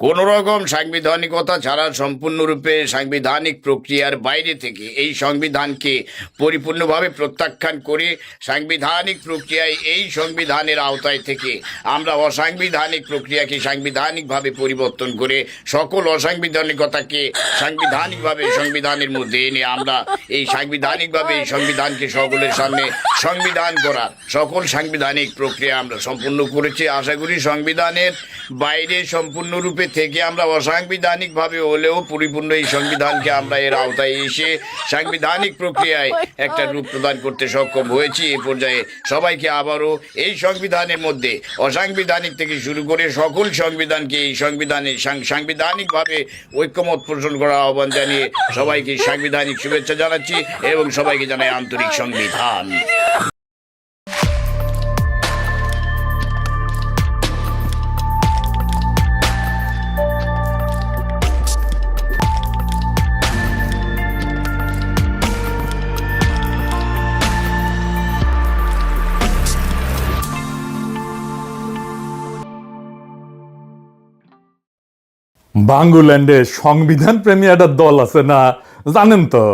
কোন রকম সাংবিধানিকতা ছাড়া সম্পূর্ণরূপে সাংবিধানিক প্রক্রিয়ার বাইরে থেকে এই সংবিধানকে পরিপূর্ণভাবে প্রত্যাখ্যান করে সাংবিধানিক প্রক্রিয়ায় এই সংবিধানের আওতায় থেকে আমরা অসাংবিধানিক প্রক্রিয়াকে সাংবিধানিকভাবে পরিবর্তন করে সকল অসাংবিধানিকতাকে সাংবিধানিকভাবে সংবিধানের মধ্যে এনে আমরা এই সাংবিধানিকভাবে এই সংবিধানকে সকলের সামনে সংবিধান করার সকল সাংবিধানিক প্রক্রিয়া আমরা সম্পূর্ণ করেছি। আশা করি সংবিধানের বাইরে সম্পূর্ণরূপে থেকে আমরা অসাংবিধানিকভাবে হলেও পরিপূর্ণ এই সংবিধানকে আমরা এর আওতায় এসে সাংবিধানিক প্রক্রিয়ায় একটা রূপ প্রদান করতে সক্ষম হয়েছি। এ পর্যায়ে সবাইকে আবারও এই সংবিধানের মধ্যে অসাংবিধানিক থেকে শুরু করে সকল সংবিধানকে এই সংবিধানে সাংবিধানিকভাবে ঐক্যমত পোষণ করার আহ্বান জানিয়ে সবাইকে সাংবিধানিক শুভেচ্ছা জানাচ্ছি এবং সবাইকে জানাই আন্তরিক সংবিধান। বাংলাদেশে সংবিধান প্রেমী একটা দল আছে না, জানেন তো?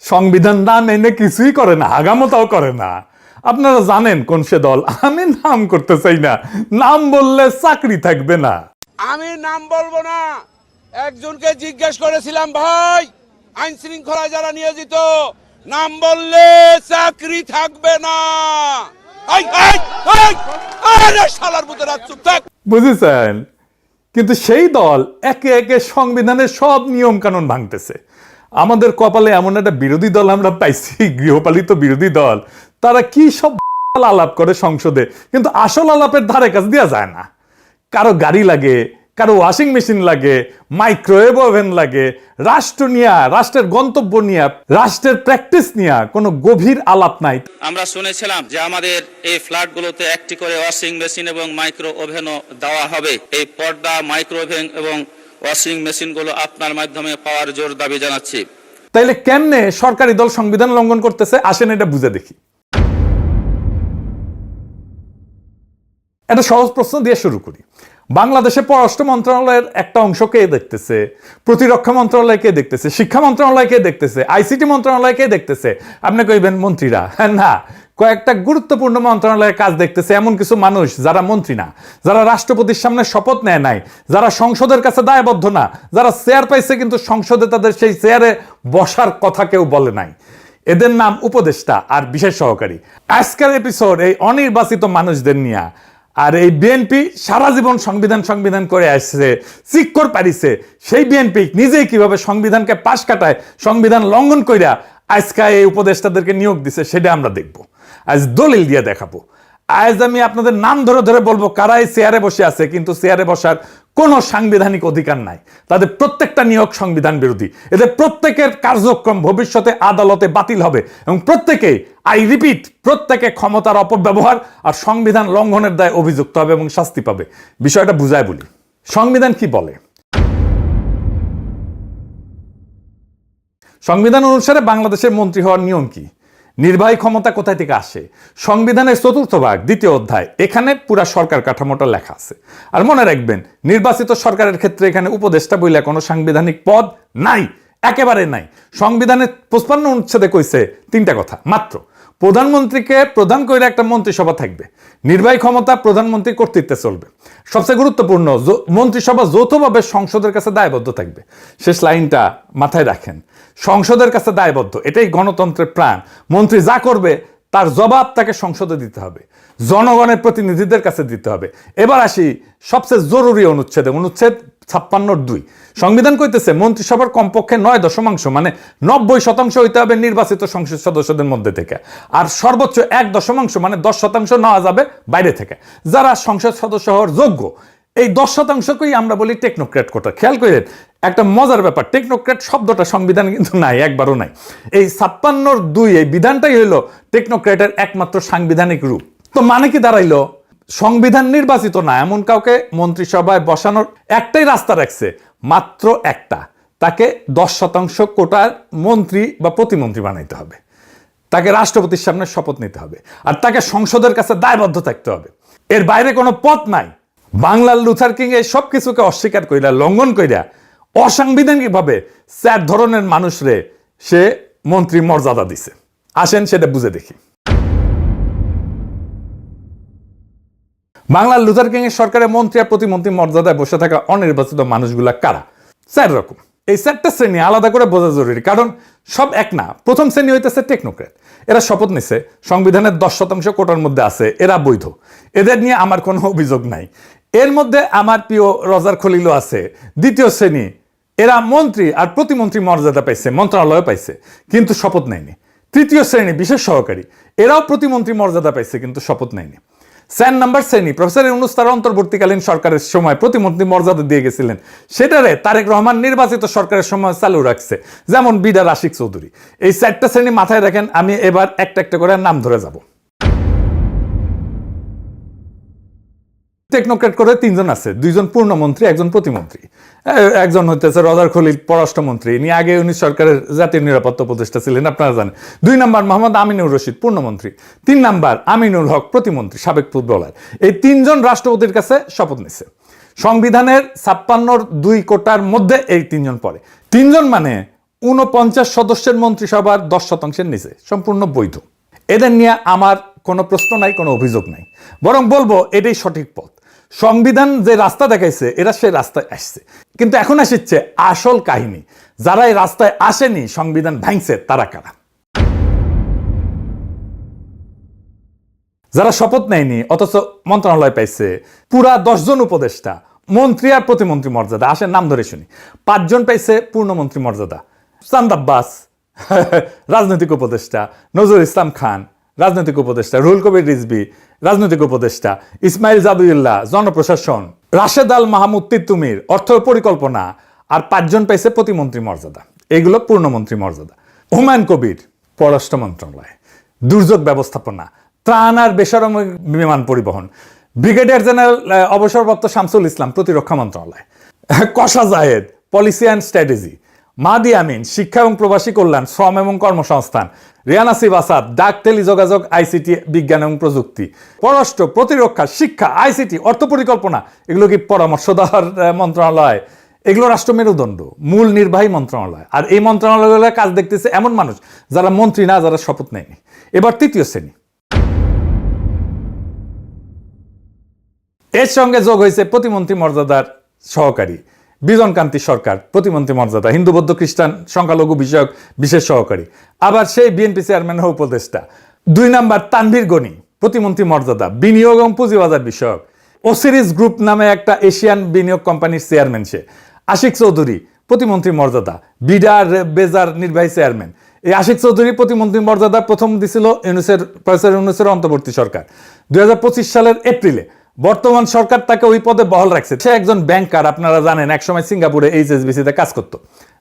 সংবিধান না মেনে কিছুই করে না, হাগামতাও করে না। আপনারা জানেন কোন সে দল? আমি নাম করতে চাই না, নাম বললে চাকরি থাকবে না। আমি নাম বলবো না। একজনকে জিজ্ঞেস করেছিলাম, ভাই আইন শৃঙ্খলায় যারা নিয়োজিত, নাম বললে চাকরি থাকবে না। বুঝেছেন? কিন্তু সেই দল একে একে সংবিধানের সব নিয়ম কানুন ভাঙতেছে। আমাদের কপালে এমন একটা বিরোধী দল আমরা পাইছি, গৃহপালিত বিরোধী দল। তারা কি সব আলাপ করে সংসদে, কিন্তু আসল আলাপের ধারে কাছে দেওয়া যায় না। কারো গাড়ি লাগে, কারো ওয়াশিং মেশিন লাগে, মাইক্রোওয়েভ ওভেন লাগে, রাষ্ট্র নিয়ে, রাষ্ট্রের গন্তব্য নিয়ে, রাষ্ট্রের প্র্যাকটিস নিয়ে কোনো গভীর আলাপ নাই। আমরা শুনেছিলাম যে আমাদের এই ফ্ল্যাটগুলোতে একটি করে ওয়াশিং মেশিন এবং মাইক্রো ওভেনও দেওয়া হবে। এই পর্দা, মাইক্রো ওভেন এবং ওয়াশিং মেশিনগুলো আপনার মাধ্যমে পাওয়ার জোর দাবি জানাচ্ছি। তাইলে কেমনে সরকারি দল সংবিধান লঙ্ঘন করতেছে? আসেন এটা বুঝে দেখি। একটা সহজ প্রশ্ন দিয়ে শুরু করি। বাংলাদেশে পররাষ্ট্র মন্ত্রণালয়ের একটা অংশ কে দেখতেছে? প্রতিরক্ষা মন্ত্রণালয় কে দেখতেছে? শিক্ষা মন্ত্রণালয় কে দেখতেছে? আইসিটি মন্ত্রণালয় কে দেখতেছে? আপনি কইবেন মন্ত্রীরা। না, কয়েকটা গুরুত্বপূর্ণ মন্ত্রণালয়ের কাজ দেখতেছে এমন কিছু মানুষ যারা মন্ত্রী না, যারা রাষ্ট্রপতির সামনে শপথ নেয় নাই, যারা সংসদের কাছে দায়বদ্ধ না, যারা চেয়ার পাইছে কিন্তু সংসদে তাদের সেই চেয়ারে বসার কথা কেউ বলে নাই। এদের নাম উপদেষ্টা আর বিশেষ সহকারী। আজকের এপিসোড এই অনির্বাচিত মানুষদের নিয়ে। আর এই বিএনপি সারা জীবন সংবিধান করে আসছে, চিক্কর পারিছে। সেই বিএনপি নিজেই কিভাবে সংবিধানকে পাশ কাটায়, সংবিধান লঙ্ঘন কইরা আজকে এই উপদেষ্টাদেরকে নিয়োগ দিছে, সেটা আমরা দেখব। আজ দলিল দিয়ে দেখাবো। আজ আমি আপনাদের নাম ধরে ধরে বলবো কারা এই চেয়ারে বসে আছে, কিন্তু চেয়ারে বসার কোনো সাংবিধানিক অধিকার নাই। তাদের প্রত্যেকটা নিয়োগ সংবিধান বিরোধী। এদের প্রত্যেকের কার্যক্রম ভবিষ্যতে আদালতে বাতিল হবে এবং প্রত্যেকেই, আই রিপিট, প্রত্যেকে ক্ষমতার অপব্যবহার আর সংবিধান লঙ্ঘনের দায়ে অভিযুক্ত হবে এবং শাস্তি পাবে। বিষয়টা বুঝায় বলি। সংবিধান কি বলে? সংবিধান অনুসারে বাংলাদেশের মন্ত্রী হওয়ার নিয়ম কি? নির্বাহী ক্ষমতা কোথায় থেকে আসে? সংবিধানের 4th ভাগ 2য় অধ্যায়, এখানে পুরা সরকার কাঠামোটা লেখা আছে। আর মনে রাখবেন, নির্বাচিত সরকারের ক্ষেত্রে এখানে উপদেষ্টা বইলে কোনো সাংবিধানিক পদ নাই, একেবারে নাই। সংবিধানের 55 অনুচ্ছেদে কইছে 3টা কথা মাত্র। প্রধানমন্ত্রীকে প্রধান করে একটা মন্ত্রিসভা থাকবে, নির্বাহী ক্ষমতা প্রধানমন্ত্রীর কর্তৃত্বে চলবে। সবচেয়ে গুরুত্বপূর্ণ, মন্ত্রিসভা যৌথভাবে সংসদের কাছে দায়বদ্ধ থাকবে। শেষ লাইনটা মাথায় রাখেন, সংসদের কাছে দায়বদ্ধ। এটাই গণতন্ত্রের প্রাণ। মন্ত্রী যা করবে তার জবাব তাকে সংসদে দিতে হবে, জনগণের প্রতিনিধিদের কাছে দিতে হবে। এবার আসি সবচেয়ে জরুরি অনুচ্ছেদে, অনুচ্ছেদ 56(2). সংবিধান কইতেছে মন্ত্রিসভার কমপক্ষে 9 মানে 90% হইতে হবে নির্বাচিত সংসদ সদস্যদের মধ্যে থেকে, আর সর্বোচ্চ 1 মানে 10% নেওয়া যাবে বাইরে থেকে, যারা সংসদ সদস্য হওয়ার যোগ্য। এই 10%কেই আমরা বলি টেকনোক্র্যাট কোটা। খেয়াল করেন একটা মজার ব্যাপার, টেকনোক্র্যাট শব্দটা সংবিধানে কিন্তু নাই, একবারও নাই। এই 56(2) এই বিধানটাই হইলো টেকনোক্র্যাটের একমাত্র সাংবিধানিক রূপ। তো মানে কি দাঁড়াইলো? সংবিধান নির্বাচিত না এমন কাউকে মন্ত্রিসভায় বসানোর একটাই রাস্তা রাখছে, মাত্র একটা। তাকে 10% কোটার মন্ত্রী বা প্রতিমন্ত্রী বানাইতে হবে, তাকে রাষ্ট্রপতির সামনে শপথ নিতে হবে, আর তাকে সংসদের কাছে দায়বদ্ধ থাকতে হবে। এর বাইরে কোনো পথ নাই। বাংলার লুথার কিং এই সব কিছুকে অস্বীকার কইরা লঙ্ঘন কইরা অসাংবিধানিক ভাবে 4 ধরনের মানুষরে সে মন্ত্রী মর্যাদা দিছে। আসেন সেটা বুঝে দেখি। বাংলার লুথার কিং এর সরকারের মন্ত্রী আর প্রতিমন্ত্রী মর্যাদায় বসে থাকা অনির্বাচিত মানুষগুলা কারা? 4 রকম। এই 4টা শ্রেণী আলাদা করে বোঝা জরুরি, কারণ সব এক না। প্রথম শ্রেণী হইতেছে টেকনোক্র্যাট। এরা শপথ নিছে, সংবিধানের 10% কোটার মধ্যে আছে, এরা বৈধ, এদের নিয়ে আমার কোনো অভিযোগ নাই। এর মধ্যে আমার প্রিয় রজার খলিলও আছে। দ্বিতীয় শ্রেণী, এরা মন্ত্রী আর প্রতিমন্ত্রী মর্যাদা পাইছে, মন্ত্রণালয় পাইছে, কিন্তু শপথ নেয়নি। তৃতীয় শ্রেণী বিশেষ সহকারী, এরাও প্রতিমন্ত্রী মর্যাদা পাইছে কিন্তু শপথ নেয়নি। 4 নম্বর শ্রেণী প্রফেসর ইউনূস তার অন্তর্বর্তীকালীন সরকারের সময় প্রতিমন্ত্রী মর্যাদা দিয়ে গেছিলেন, সেটারে তারেক রহমান নির্বাচিত সরকারের সময় চালু রাখছে, যেমন বিডার আশিক চৌধুরী। এই 4টা শ্রেণী মাথায় রাখেন, আমি এবার একটা একটা করে নাম ধরে যাব। টেকনোক্র্যাট করে 3 জন আছে, 2 জন পূর্ণমন্ত্রী, 1 জন প্রতিমন্ত্রী। একজন হইতেছে রজার খলিল, পররাষ্ট্রমন্ত্রী, ইনি আগে 19 সরকারের জাতীয় নিরাপত্তা উপদেষ্টা ছিলেন, আপনারা জানেন। 2 নম্বর মোহাম্মদ আমিনুর রশিদ, পূর্ণমন্ত্রী। 3 নম্বর আমিনুল হক, প্রতিমন্ত্রী, সাবেক ফুটবলার। এই 3 জন রাষ্ট্রপতির কাছে শপথ নিছে। সংবিধানের 56 2 কোটার মধ্যে এই 3 জন পড়ে। 3 জন মানে 49 সদস্যের মন্ত্রিসভার 10% নিচে, সম্পূর্ণ বৈধ। এদের নিয়ে আমার কোনো প্রশ্ন নাই, কোনো অভিযোগ নাই, বরং বলবো এটাই সঠিক পথ। সংবিধান যে রাস্তা দেখাইছে, এরা সেই রাস্তায় আসছে। কিন্তু এখন আসছে আসল কাহিনী, যারা এই রাস্তায় আসেনি, সংবিধান ভাঙছে, তারা কারা? যারা শপথ নেয়নি অথচ মন্ত্রণালয় পাইছে, পুরা 10 জন উপদেষ্টা, মন্ত্রী আর প্রতিমন্ত্রী মর্যাদা। আসেন নাম ধরে শুনি। 5 জন পাইছে পূর্ণমন্ত্রী মর্যাদা। চাঁদ আব্বাস রাজনৈতিক উপদেষ্টা, নজরুল ইসলাম খান রাজনৈতিক উপদেষ্টা, রুহুল কবির রিজভী রাজনৈতিক উপদেষ্টা, ইসমাইল জাবিউল্লাহ জনপ্রশাসন, রাশেদ আল মাহমুদ তিতুমির অর্থ পরিকল্পনা, আর 5 জন পাইছে প্রতিমন্ত্রী মর্যাদা। এগুলো পূর্ণমন্ত্রী মর্যাদা। হুমায়ুন কবির পররাষ্ট্র মন্ত্রণালয়, দুর্যোগ ব্যবস্থাপনা, ত্রাণ আর বেসামরিক বিমান পরিবহন। ব্রিগেডিয়ার জেনারেল অবসরপ্রাপ্ত শামসুল ইসলাম, প্রতিরক্ষা মন্ত্রণালয়। কশা Zahed, policy and strategy. Mahdi Amin, শিক্ষা এবং প্রবাসী কল্যাণ, শ্রম এবং কর্মসংস্থান। রিয়ান আসিফ আসাদ, ডাক, টেলিযোগাযোগ, আইসিটি, বিজ্ঞান এবং প্রযুক্তি। পররাষ্ট্র, প্রতিরক্ষা, শিক্ষা, আইসিটি, অর্থ পরিকল্পনা। এগুলো কি পরামর্শদার মন্ত্রণালয়? এগুলো রাষ্ট্র মেরুদণ্ড, মূল নির্বাহী মন্ত্রণালয়। আর এই মন্ত্রণালয়গুলোর কাজ দেখতেছে এমন মানুষ যারা মন্ত্রী না, যারা শপথ নেয়নি। এবার তৃতীয় শ্রেণী, এর সঙ্গে যোগ হয়েছে প্রতিমন্ত্রী মর্যাদার সহকারী বিজনকান্তি সরকার, প্রতিমন্ত্রী মর্যাদা, হিন্দু বৌদ্ধ খ্রিস্টান সংখ্যালঘু বিষয়ক বিশেষ সহকারী। আবার সেই বিএনপি চেয়ারম্যান উপদেষ্টা। 2 নম্বর তানভীর গনি, প্রতিমন্ত্রী মর্যাদা, বিনিয়োগ এবং পুঁজিবাজার বিষয়ক। ওসিরিস গ্রুপ নামে একটা এশিয়ান বিনিয়োগ কোম্পানির চেয়ারম্যান সে। আশিক চৌধুরী, প্রতিমন্ত্রী মর্যাদা, বিডার বেজার নির্বাহী চেয়ারম্যান। এই আশিক চৌধুরী প্রতিমন্ত্রী মর্যাদা প্রথম দিছিল প্রফেসর ইউনূসের অন্তর্বর্তী সরকার 2025 সালের এপ্রিলে। বর্তমান সরকার তাকে ওই পদে বহাল রাখছে। সে একজন ব্যাংকার, আপনারা জানেন, একসময় সিঙ্গাপুরে HSBC-তে কাজ করত।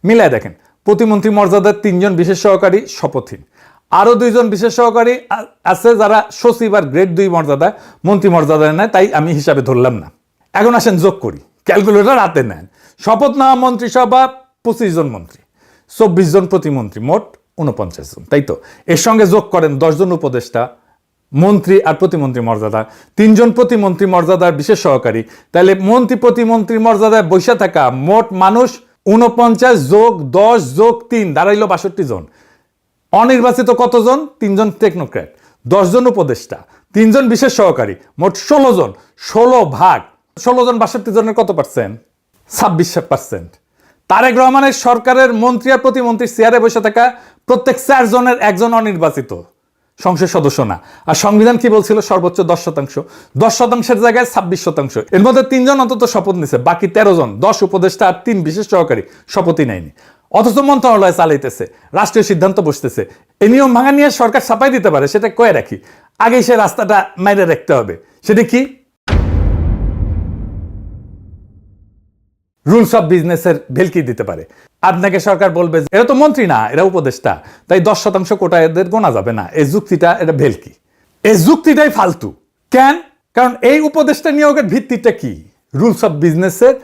মিলায় দেখেন, প্রতিমন্ত্রী মর্যাদার 3 জন বিশেষ সহকারী শপথহীন, আরো 2 জন বিশেষ সহকারী আছে যারা সচিব আর গ্রেড 2 মর্যাদা, মন্ত্রী মর্যাদা নেয়, তাই আমি হিসাবে ধরলাম না। এখন আসেন যোগ করি, ক্যালকুলেটর হাতে নেন। শপথ নেওয়া মন্ত্রিসভা 25 জন মন্ত্রী, 24 জন প্রতিমন্ত্রী, মোট 49 জন, তাই তো? এর সঙ্গে যোগ করেন 10 জন উপদেষ্টা, মন্ত্রী আর প্রতিমন্ত্রী মর্যাদা, 3 জন প্রতিমন্ত্রী মর্যাদার বিশেষ সহকারী। তাহলে মন্ত্রী প্রতিমন্ত্রী মর্যাদায় বসে থাকা মোট মানুষ 49 যোগ 10 যোগ 3 দাঁড়াইলো 62 জন। অনির্বাচিত কতজন? 3 জন টেকনোক্র্যাট, 10 জন উপদেষ্টা, 3 জন বিশেষ সহকারী, মোট 16 জন। 16 ভাগ 16 জন 62 জনের কত পার্সেন্ট? 26%। তারেক রহমানের সরকারের মন্ত্রী আর প্রতিমন্ত্রীর চেয়ারে বসে থাকা প্রত্যেক 4 জনের 1 জন অনির্বাচিত সংসদ সদস্য না। আর সংবিধান কি বলছিল? সর্বোচ্চ 10%। 10%-এর জায়গায় 26%। এর মধ্যে 3 জন অন্তত শপথ নিছে, বাকি 13 জন, 10 উপদেষ্টা আর 3 বিশেষ সহকারী শপথই নেয়নি। অথচ মন্ত্রণালয় চালাইতেছে, রাষ্ট্রীয় সিদ্ধান্ত বসতেছে। এই নিয়ম ভাঙা নিয়ে সরকার ছাপাই দিতে পারে, সেটা কয়ে রাখি। আগেই সে রাস্তাটা মাইরে রাখতে হবে। সেটা কি? রুলস অফ বিজনেসের ভেলকি দিতে পারে। আপনাকে সরকার বলবে এরা তো মন্ত্রী না, এরা উপদেষ্টা, তাই 10% কোটা এদের গোনা যাবে না। এই যুক্তিটা, এটা ভেলকি, এই যুক্তিটাই ফালতু। কেন? কারণ এই উপদেষ্টা নিয়োগের ভিত্তিটা কি? রুলস অফ বিজনেসের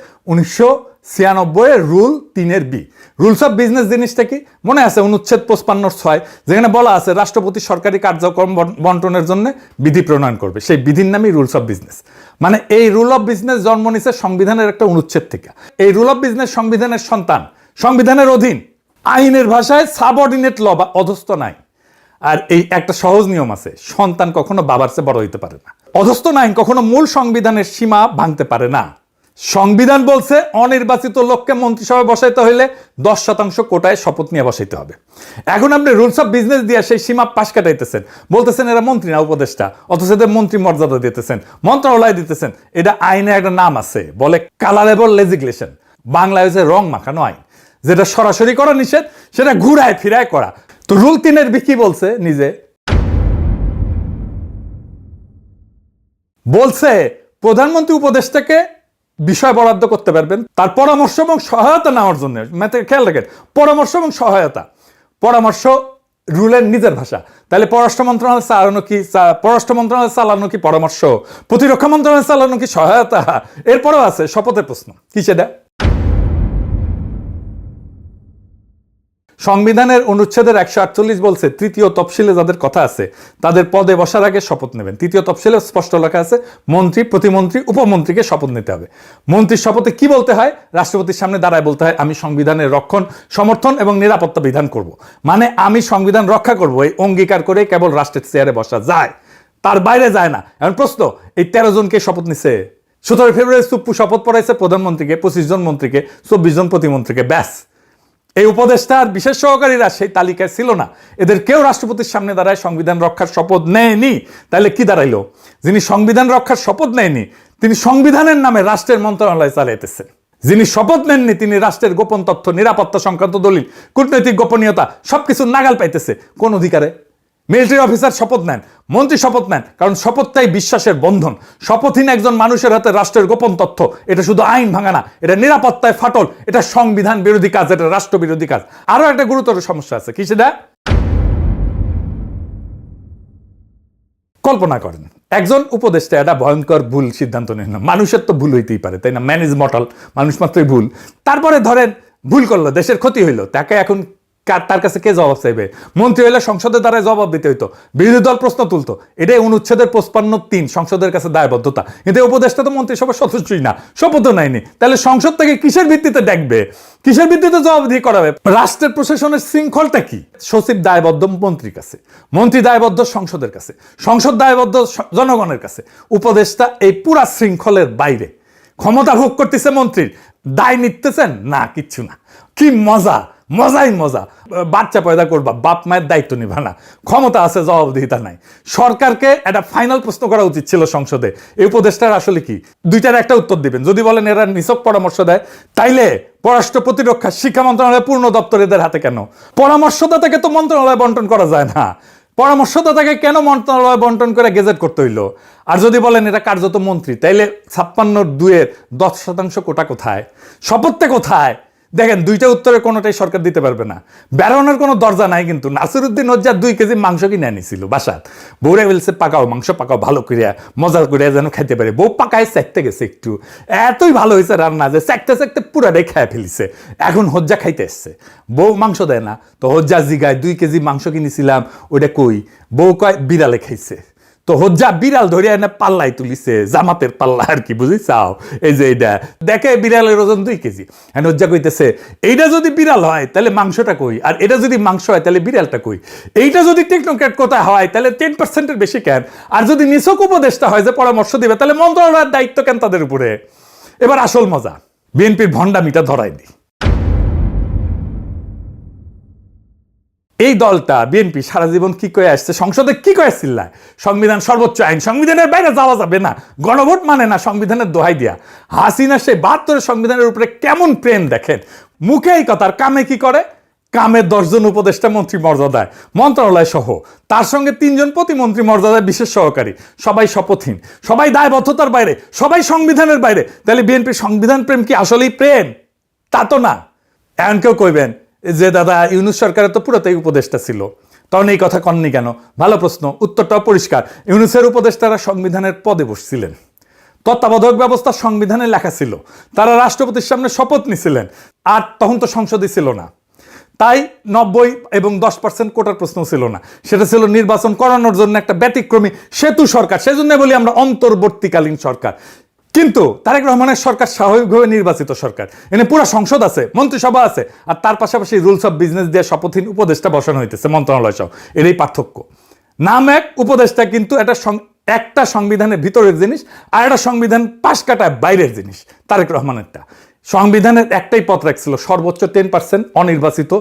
96 রুল 3 রুলস অফ বিজনেস জিনিসটা কি মনে আছে? অনুচ্ছেদ 55(6) যেখানে বলা আছে রাষ্ট্রপতি সরকারি কার্যক্রম বন্টনের জন্য বিধি প্রণয়ন করবে, সেই বিধির নামই রুলস অফ বিজনেস। মানে এই রুল অফ বিজনেস জন্ম নিছে সংবিধানের একটা অনুচ্ছেদ থেকে। এই রুল অফ বিজনেস সংবিধানের সন্তান, সংবিধানের অধীন, আইনের ভাষায় সাবঅর্ডিনেট ল বা অধস্থ নাই। আর এই একটা সহজ নিয়ম আছে, সন্তান কখনো বাবার চেয়ে বড় হইতে পারে না। অধস্থ আইন কখনো মূল সংবিধানের সীমা ভাঙতে পারে না। সংবিধান বলছে অনির্বাচিত লোককে মন্ত্রিসভায় বসাইতে হইলে 10% কোটায় শপথ নিয়ে বসাইতে হবে। এখন আপনি রুলস অফ বিজনেস দিয়ে সেই সীমা পাশ কাটাইতেছেন, বলতেছেন এরা মন্ত্রী না উপদেষ্টা, অথচ এদের মন্ত্রী মর্যাদা দিতেছেন, মন্ত্রণালয় দিতেছেন। এটা আইনে একটা নাম আছে, বলে কালারেবল লেজিসলেশন। বাংলায় হচ্ছে রং মাখানো আইন, যেটা সরাসরি করা নিষেধ, সেটা ঘুরায় ফিরায় করা। তো রুল 3 কি বলছে? নিজে বলছে প্রধানমন্ত্রী উপদেষ্টাকে বিষয় বরাদ্দ করতে পারবেন তার পরামর্শ এবং সহায়তা নেওয়ার জন্য। খেয়াল রাখেন, পরামর্শ এবং সহায়তা। পরামর্শ রুলের নিজের ভাষা। তাহলে পররাষ্ট্র মন্ত্রণালয় চালানো কি, পররাষ্ট্র মন্ত্রণালয় চালানো কি পরামর্শ, প্রতিরক্ষা মন্ত্রণালয় চালানো কি সহায়তা? এরপরেও আছে শপথের প্রশ্ন, কি সেটা? সংবিধানের অনুচ্ছেদের 148 বলছে 3য় তফসিলে যাদের কথা আছে তাদের পদে বসার আগে শপথ নেবেন। 3য় তফসিলে স্পষ্ট লেখা আছে মন্ত্রী, প্রতিমন্ত্রী, উপমন্ত্রীকে শপথ নিতে হবে। মন্ত্রীর শপথে কি বলতে হয়? রাষ্ট্রপতির সামনে দাঁড়ায় বলতে হয় আমি সংবিধানের রক্ষণ, সমর্থন এবং নিরাপত্তা বিধান করব। মানে আমি সংবিধান রক্ষা করব, এই অঙ্গীকার করে কেবল রাষ্ট্রের চেয়ারে বসা যায়, তার বাইরে যায় না। এখন প্রশ্ন, এই 13 জনকে শপথ নিছে। 17 ফেব্রুয়ারি সুপ্পু শপথ পড়াইছে প্রধানমন্ত্রীকে, 25 জন মন্ত্রীকে, 24 জন প্রতিমন্ত্রীকে, ব্যাস। এই উপদেষ্টার বিশেষ সহকারীরা সেই তালিকায় ছিল না। এদের কেউ রাষ্ট্রপতির সামনে দাঁড়ায় সংবিধান রক্ষার শপথ নেয়নি। তাহলে কি দাঁড়াইলো? যিনি সংবিধান রক্ষার শপথ নেয়নি তিনি সংবিধানের নামে রাষ্ট্রের মন্ত্রণালয় চালাইতেছেন। যিনি শপথ নেননি তিনি রাষ্ট্রের গোপন তথ্য, নিরাপত্তা সংক্রান্ত দলিল, কূটনৈতিক গোপনীয়তা সবকিছু নাগাল পাইতেছে। কোন অধিকারে? মিলিটারি অফিসার শপথ নেন, মন্ত্রী শপথ নেন, কারণ শপথটাই বিশ্বাসের বন্ধন। শপথহীন একজন মানুষের হাতে রাষ্ট্রের গোপন তথ্য, এটা শুধু আইন ভাঙা না, এটা নিরাপত্তায় ফাটল, এটা সংবিধান বিরোধী কাজ, এটা রাষ্ট্র বিরোধী কাজ। আরো একটা গুরুতর সমস্যা আছে, কি সেটা? কল্পনা করেন একজন উপদেষ্টা একটা ভয়ঙ্কর ভুল সিদ্ধান্ত নিল। মানুষের তো ভুল হইতেই পারে, তাই না? ম্যান ইজ মর্টাল, মানুষ মাত্রই ভুল। তারপরে ধরেন ভুল করলো, দেশের ক্ষতি হইলো, তাকে এখন তার কাছে কে জবাব চাইবে? মন্ত্রী হইলে সংসদের দ্বারা জবাব দিতে হইতো, বিরোধী দল প্রশ্ন তুলতো। এটাই অনুচ্ছেদের 55(3) সংসদের কাছে দায়বদ্ধতা। কিন্তু উপদেষ্টা তো মন্ত্রিসভার সদস্যই না, শপথও নেয়নি। তাহলে সংসদ থেকে কিসের ভিত্তিতে ডাকবে, কিসের ভিত্তিতে জবাবদিহি করাবে? রাষ্ট্রের প্রশাসনের শৃঙ্খলটা কি? সচিব দায়বদ্ধ মন্ত্রীর কাছে, মন্ত্রী দায়বদ্ধ সংসদের কাছে, সংসদ দায়বদ্ধ জনগণের কাছে। উপদেষ্টা এই পুরা শৃঙ্খলের বাইরে, ক্ষমতা ভোগ করতেছে মন্ত্রীর, দায় নিতেছেন না, কিচ্ছু না। কি মজা, মজাই মজা। বাচ্চা পয়দা করবা, বাপ মায়ের দায়িত্ব নিবা না, ক্ষমতা আছে, জবাবদিহিতা নাই। সরকারকে একটা ফাইনাল প্রশ্ন করা উচিত ছিল সংসদে, এই উপদেষ্টার আসলে কি? দুইটার একটা উত্তর দিবেন। যদি বলেন এরা নিছক পরামর্শ দেয়, তাইলে পররাষ্ট্র, প্রতিরক্ষা, শিক্ষা মন্ত্রণালয় পূর্ণ দপ্তর এদের হাতে কেন? পরামর্শদাতাকে তো মন্ত্রণালয় বন্টন করা যায় না, পরামর্শদাতাকে কেন মন্ত্রণালয় বন্টন করে গেজেট করতে হইলো? আর যদি বলেন এটা কার্যত মন্ত্রী, তাইলে 56(2)-এর 10% কোটা কোথায়? শপথটা কোথায়? দেখেন, দুইটা উত্তরের কোনোটাই সরকার দিতে পারবে না। বেরোনোর কোনো দরজা নাই। কিন্তু নাসিরউদ্দিন হজ্জার 2 কেজি মাংস কিনে আনিছিল বাসাত। বউরে বলছে পাকাও, মাংস পাকাও ভালো করিয়া, মজা করিয়া যেন খাইতে পারে। বউ পাকায় চেকতে গেছে, একটু এতই ভালো হয়েছে রান্না যে চেকতে চেকতে পুরাটাই খায় ফেলিছে। এখন হজ্জা খাইতে এসছে, বউ মাংস দেয় না। তো হজ্জা জিগায় 2 কেজি মাংস কিনেছিলাম, ওইটা কই? বউ কয় বিড়ালে খাইছে। তো হজ্জা বিড়াল ধরিয়া এনে পাল্লাই তুলিছে, জামাতের পাল্লা আর কি, বুঝি চাও? এই যে এইটা দেখে বিড়ালের ওজন 2 কেজি। হ্যাঁ, হজ্জা কইতেছে এইটা যদি বিড়াল হয় তাহলে মাংসটা কই? আর এটা যদি মাংস হয় তাহলে বিড়ালটা কই? এইটা যদি টেকনোক্র্যাট কোথায় হয় তাহলে 10%-এর বেশি কেন? আর যদি নিছক উপদেষ্টা হয় যে পরামর্শ দিবে, তাহলে মন্ত্রণালয়ের দায়িত্ব কেন তাদের উপরে? এবার আসল মজা, বিএনপির ভণ্ডামিটা ধরাই দিই। এই দলটা বিএনপি সারা জীবন কি করে আসছে, সংসদে কি করে চিল্লায় সংবিধান সর্বোচ্চ আইন, সংবিধানের বাইরে যাওয়া যাবে না, গণভোট মানে না, সংবিধানের দোহাই দিয়া। হাসিনা সেই 72 সংবিধানের উপরে কেমন প্রেম দেখেন, মুখে এই কথা, আর কামে কি করে? কামে 10 জন উপদেষ্টা মন্ত্রী মর্যাদায়, মন্ত্রণালয় সহ, তার সঙ্গে 3 জন প্রতিমন্ত্রী মর্যাদায় বিশেষ সহকারী, সবাই শপথহীন, সবাই দায়বদ্ধতার বাইরে, সবাই সংবিধানের বাইরে। তাহলে বিএনপি সংবিধান প্রেম কি আসলেই প্রেম? তা তো না। এখন কেউ কইবেন যে দাদা ইউনূস সরকারের তো পুরোটাই উপদেষ্টা ছিল, তখন এই কথা কননি কেন? ভালো প্রশ্ন, উত্তরটাও পরিষ্কার। ইউনূসের উপদেষ্টারা সংবিধানের পদে বসছিলেন, তত্ত্বাবধায়ক ব্যবস্থা সংবিধানে লেখা ছিল, তারা রাষ্ট্রপতির সামনে শপথ নিছিলেন, আর তখন তো সংসদই ছিল না, তাই 90 এবং 10% কোটার প্রশ্ন ছিল না, সেটা ছিল নির্বাচন করানোর জন্য একটা ব্যতিক্রমী সেতু সরকার, সেজন্য বলি আমরা অন্তর্বর্তীকালীন সরকার। কিন্তু তারেক রহমানের সরকার স্বাভাবিকভাবে নির্বাচিত সরকার, এনে পুরো সংসদ আছে, মন্ত্রিসভা আছে, আর তার পাশাপাশি রুলস অফ বিজনেস দিয়ে শপথহীন উপদেষ্টা বসানো হইতেছে মন্ত্রণালয় সহ। এরই পার্থক্য, নাম এক, উপদেষ্টা কিন্তু একটা সংবিধানের ভিতরের জিনিস, আর একটা সংবিধান পাশ কাটায় বাইরের জিনিস। তারেক রহমানেরটা সংবিধানের একটাই পথ রাখছিল, সর্বোচ্চ 10% অনির্বাচিত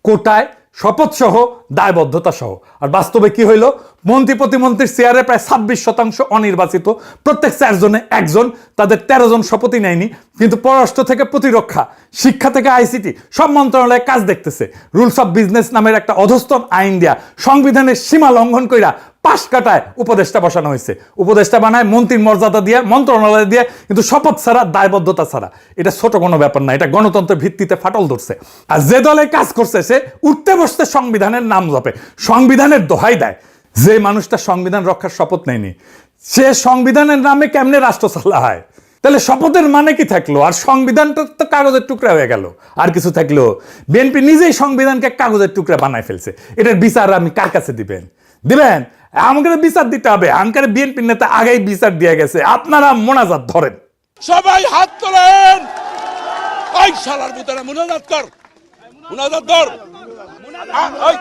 কোটায় শপথ সহ দায়বদ্ধতা সহ। আর বাস্তবে কি হইল, মন্ত্রী প্রতিমন্ত্রীর চেয়ারে প্রায় 26% অনির্বাচিত, প্রত্যেক 4 জনে একজন, তাদের 13 জন শপথই নেয়নি, কিন্তু পররাষ্ট্র থেকে প্রতিরক্ষা, শিক্ষা থেকে আইসিটি সব মন্ত্রণালয়ে কাজ দেখতেছে। রুলস অফ বিজনেস নামের একটা অধস্তন আইন দেয়া সংবিধানের সীমা লঙ্ঘন কইরা পাশ কাটায় উপদেষ্টা বসানো হয়েছে। উপদেষ্টা বানায় মন্ত্রীর মর্যাদা দিয়ে, মন্ত্রণালয় দিয়ে, কিন্তু শপথ ছাড়া, দায়বদ্ধতা ছাড়া। এটা ছোট কোনো ব্যাপার না, এটা গণতন্ত্রের ভিত্তিতে ফাটল ধরছে। আর যে দলে কাজ করছে সে উঠতে বসতে সংবিধানের নাম জপে, সংবিধানের দোহাই দেয়। যে মানুষটা সংবিধান রক্ষার শপথ নেয়নি, সে সংবিধানের নামে কেমনে রাষ্ট্র চালা হয়? তাহলে শপথের মানে কি থাকলো? আর সংবিধানটা তো কাগজের টুকরা হয়ে গেল, আর কিছু থাকলো? বিএনপি নিজেই সংবিধানকে কাগজের টুকরা বানায় ফেলছে। এটার বিচার আমি কার কাছে দিবেন? আমাকে বিচার দিতে হবে। আমাকে বিএনপির নেতা আগেই বিচার দিয়ে গেছে, আপনারা মোনাজাত ধরেন। সবাই হাত তোলেন। ওই শালার বুতারা মুনাজাত কর, মুনাজাত ধর, ওই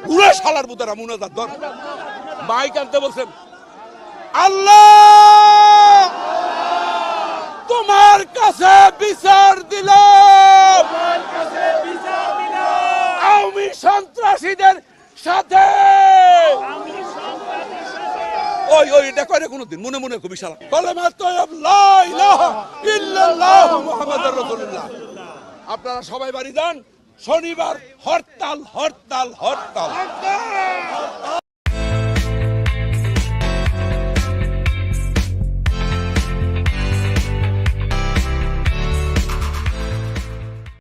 পুরো শালার বুতারা মুনাজাত ধর। মাইক আনতে বলছেন। আল্লাহ তোমার কাছে বিচার দিলাম, আওয়ামী সন্ত্রাসীদের সাথে। ওই এটা করে কোনদিন মনে মনে খুবই শালা কলেমা তয়্যব লা ইলাহা ইল্লাল্লাহু মুহাম্মাদুর রাসূলুল্লাহ। আপনারা সবাই বাড়ি যান, শনিবার হরতাল হরতাল হরতাল।